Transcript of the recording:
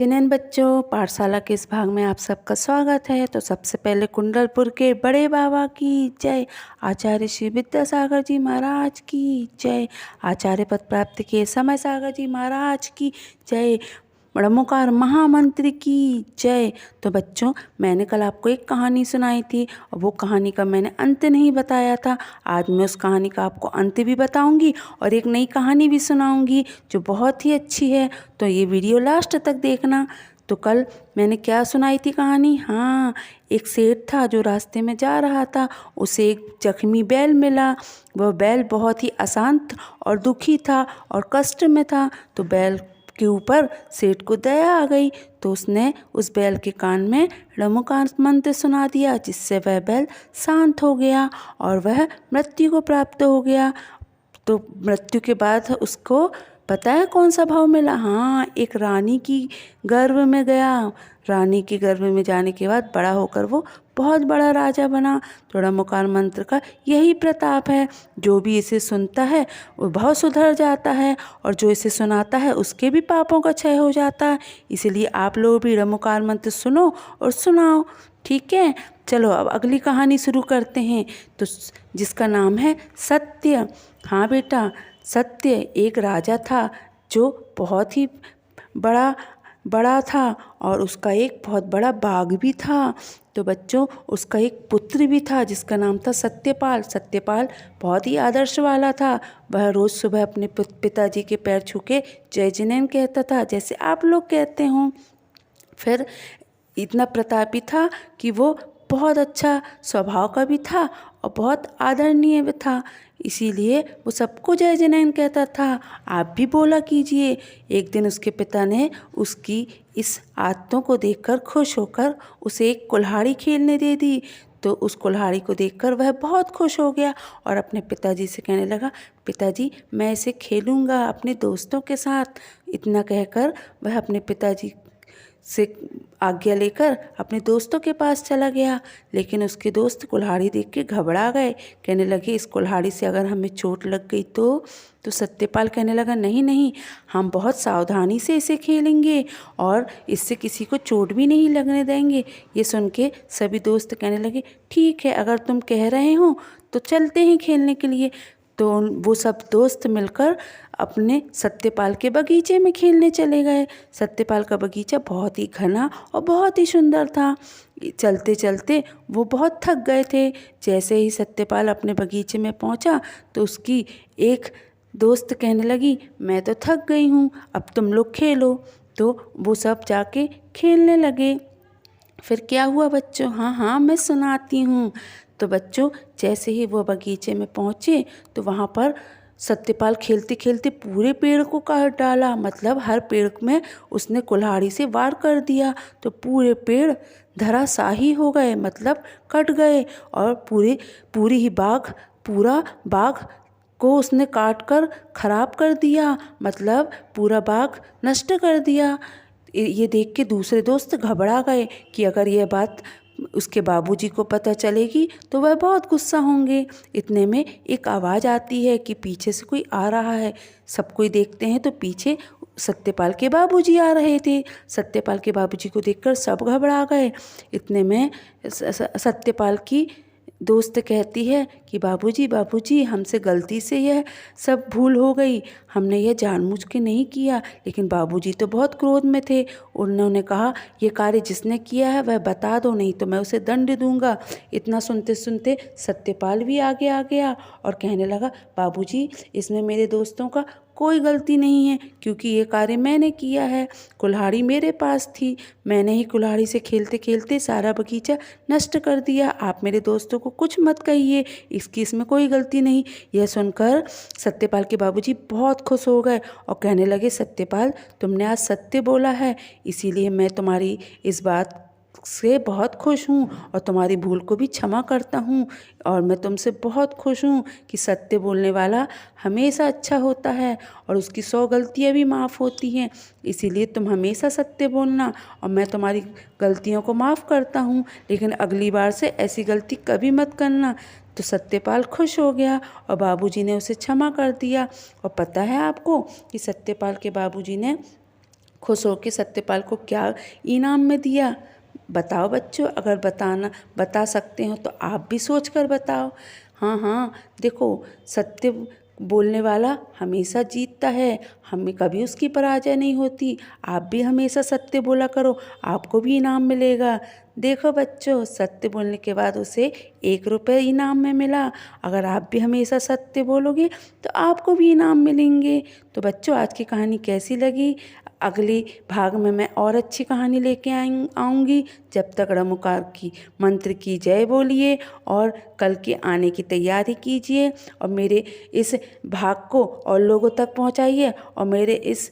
जिनेन बच्चों, पाठशाला के इस भाग में आप सबका स्वागत है। तो सबसे पहले कुंडलपुर के बड़े बाबा की जय, आचार्य श्री विद्यासागर जी महाराज की जय, आचार्य पद प्राप्ति के समय सागर जी महाराज की जय, ब्रह्मोकार महामंत्र की जय। तो बच्चों, मैंने कल आपको एक कहानी सुनाई थी और वो कहानी का मैंने अंत नहीं बताया था। आज मैं उस कहानी का आपको अंत भी बताऊंगी और एक नई कहानी भी सुनाऊंगी जो बहुत ही अच्छी है। तो ये वीडियो लास्ट तक देखना। तो कल मैंने क्या सुनाई थी कहानी? हाँ, एक सेठ था जो रास्ते में जा रहा था। उसे एक जख्मी बैल मिला। वह बैल बहुत ही अशांत और दुखी था और कष्ट में था। तो बैल के ऊपर सेठ को दया आ गई। तो उसने उस बैल के कान में ड़मोकार मंत्र सुना दिया, जिससे वह बैल शांत हो गया और वह मृत्यु को प्राप्त हो गया। तो मृत्यु के बाद उसको पता है कौन सा भाव मिला? हाँ, एक रानी की गर्भ में गया। रानी के गर्भ में जाने के बाद बड़ा होकर वो बहुत बड़ा राजा बना। तो ड़मोकार मंत्र का यही प्रताप है, जो भी इसे सुनता है वो बहुत सुधर जाता है और जो इसे सुनाता है उसके भी पापों का क्षय हो जाता है। इसलिए आप लोग भी ड़मोकार मंत्र सुनो और सुनाओ, ठीक है? चलो अब अगली कहानी शुरू करते हैं। तो जिसका नाम है सत्य। हाँ बेटा, सत्य एक राजा था जो बहुत ही बड़ा था और उसका एक बहुत बड़ा बाग भी था। तो बच्चों, उसका एक पुत्र भी था जिसका नाम था सत्यपाल। सत्यपाल बहुत ही आदर्श वाला था। वह रोज़ सुबह अपने पिताजी के पैर छू के जय जिनेन कहता था, जैसे आप लोग कहते हो। फिर इतना प्रतापी था कि वो बहुत अच्छा स्वभाव का भी था और बहुत आदरणीय भी था। इसीलिए वो सबको जय जिनेन कहता था। आप भी बोला कीजिए। एक दिन उसके पिता ने उसकी इस आदतों को देखकर खुश होकर उसे एक कुल्हाड़ी खेलने दे दी। तो उस कुल्हाड़ी को देखकर वह बहुत खुश हो गया और अपने पिताजी से कहने लगा, पिताजी मैं इसे खेलूँगा अपने दोस्तों के साथ। इतना कहकर वह अपने पिताजी से आज्ञा लेकर अपने दोस्तों के पास चला गया। लेकिन उसके दोस्त कुल्हाड़ी देख के घबरा गए। कहने लगे, इस कुल्हाड़ी से अगर हमें चोट लग गई तो सत्यपाल कहने लगा, नहीं नहीं, हम बहुत सावधानी से इसे खेलेंगे और इससे किसी को चोट भी नहीं लगने देंगे। ये सुन के सभी दोस्त कहने लगे, ठीक है, अगर तुम कह रहे हो तो चलते हैं खेलने के लिए। तो वो सब दोस्त मिलकर अपने सत्यपाल के बगीचे में खेलने चले गए। सत्यपाल का बगीचा बहुत ही घना और बहुत ही सुंदर था। चलते चलते वो बहुत थक गए थे। जैसे ही सत्यपाल अपने बगीचे में पहुंचा तो उसकी एक दोस्त कहने लगी, मैं तो थक गई हूँ, अब तुम लोग खेलो। तो वो सब जाके खेलने लगे। फिर क्या हुआ बच्चों? हाँ हाँ, मैं सुनाती हूँ। तो बच्चों, जैसे ही वो बगीचे में पहुँचे तो वहाँ पर सत्यपाल खेलते खेलते पूरे पेड़ को काट डाला। मतलब हर पेड़ में उसने कुल्हाड़ी से वार कर दिया। तो पूरे पेड़ धराशाही हो गए, मतलब कट गए और पूरा बाग को उसने काट कर खराब कर दिया। मतलब पूरा बाग नष्ट कर दिया। ये देख के दूसरे दोस्त घबरा गए कि अगर यह बात उसके बाबूजी को पता चलेगी तो वह बहुत गुस्सा होंगे। इतने में एक आवाज़ आती है कि पीछे से कोई आ रहा है। सब कोई देखते हैं तो पीछे सत्यपाल के बाबूजी आ रहे थे। सत्यपाल के बाबूजी को देखकर सब घबरा गए। इतने में सत्यपाल की दोस्त कहती है कि बाबूजी बाबूजी, हमसे गलती से यह सब भूल हो गई, हमने यह जानबूझ के नहीं किया। लेकिन बाबूजी तो बहुत क्रोध में थे। उन्होंने कहा, ये कार्य जिसने किया है वह बता दो, नहीं तो मैं उसे दंड दूंगा। इतना सुनते सुनते सत्यपाल भी आगे आ गया और कहने लगा, बाबूजी इसमें मेरे दोस्तों का कोई गलती नहीं है, क्योंकि ये कार्य मैंने किया है। कुल्हाड़ी मेरे पास थी, मैंने ही कुल्हाड़ी से खेलते खेलते सारा बगीचा नष्ट कर दिया। आप मेरे दोस्तों को कुछ मत कहिए, इसमें कोई गलती नहीं। यह सुनकर सत्यपाल के बाबूजी बहुत खुश हो गए और कहने लगे, सत्यपाल तुमने आज सत्य बोला है, इसीलिए मैं तुम्हारी इस बात से बहुत खुश हूँ और तुम्हारी भूल को भी क्षमा करता हूँ। और मैं तुमसे बहुत खुश हूँ कि सत्य बोलने वाला हमेशा अच्छा होता है और उसकी 100 गलतियाँ भी माफ़ होती हैं। इसीलिए तुम हमेशा सत्य बोलना और मैं तुम्हारी गलतियों को माफ़ करता हूँ, लेकिन अगली बार से ऐसी गलती कभी मत करना। तो सत्यपाल खुश हो गया और बाबूजी ने उसे क्षमा कर दिया। और पता है आपको कि सत्यपाल के बाबूजी ने खुश होकर सत्यपाल को क्या इनाम में दिया। बताओ बच्चों, अगर बता सकते हो तो आप भी सोच कर बताओ। हाँ हाँ, देखो, सत्य बोलने वाला हमेशा जीतता है, हमें कभी उसकी पराजय नहीं होती। आप भी हमेशा सत्य बोला करो, आपको भी इनाम मिलेगा। देखो बच्चों, सत्य बोलने के बाद उसे 1 रुपये इनाम में मिला। अगर आप भी हमेशा सत्य बोलोगे तो आपको भी इनाम मिलेंगे। तो बच्चों, आज की कहानी कैसी लगी? अगली भाग में मैं और अच्छी कहानी लेके आऊँगी। जब तक रमुकार की मंत्र की जय बोलिए और कल के आने की तैयारी कीजिए और मेरे इस भाग को और लोगों तक पहुंचाइए और मेरे इस